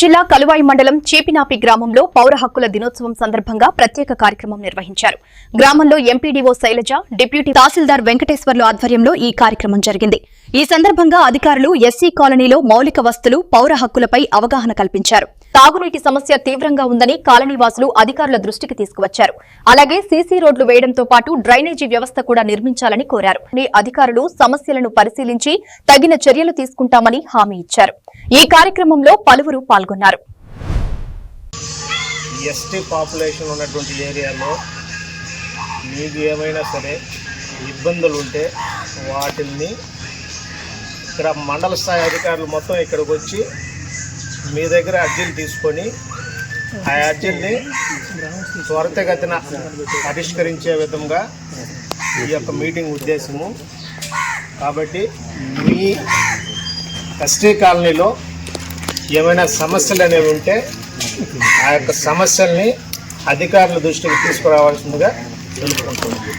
జిల్లా కలువాయి మండలం చేపినాపి గ్రామంలో పౌర హక్కుల దినోత్సవం సందర్భంగా ప్రత్యేక కార్యక్రమం నిర్వహించారు. గ్రామంలో ఎంపీడీఓ శైలజ, డిప్యూటీ తహసీల్దార్ వెంకటేశ్వర్లు ఆధ్వర్యంలో ఈ కార్యక్రమం జరిగింది. ఈ సందర్భంగా అధికారులు ఎస్సీ కాలనీలో మౌలిక వస్తులు, పౌర హక్కులపై అవగాహన కల్పించారు. తాగునీటి సమస్య తీవ్రంగా ఉందని కాలనీవాసులు అధికారుల దృష్టికి తీసుకువచ్చారు. అలాగే సీసీ రోడ్లు వేయడంతో పాటు డ్రైనేజీ వ్యవస్థ కూడా నిర్మించాలని కోరారు. అధికారులు సమస్యలను పరిశీలించి తగిన చర్యలు తీసుకుంటామని హామీ ఇచ్చారు. ఈ కార్యక్రమంలో పలువురు పాల్గొన్నారు. ఎస్టీ పాపులేషన్ ఉన్నటువంటి ఏరియాలో మీకు ఏమైనా సరే ఇబ్బందులు ఉంటే వాటిని ఇక్కడ మండల స్థాయి అధికారులు మొత్తం ఇక్కడికి వచ్చి మీ దగ్గర అర్జీలు తీసుకొని ఆ అర్జీల్ని త్వరితగతిన పరిష్కరించే విధంగా ఈ యొక్క మీటింగ్ ఉద్దేశము. కాబట్టి మీ ఎస్టీ కాలనీలో ఏమైనా సమస్యలు అనేవి ఉంటే ఆ యొక్క సమస్యల్ని అధికారుల దృష్టికి తీసుకురావాల్సిందిగా తెలుపుకుంటున్నాను.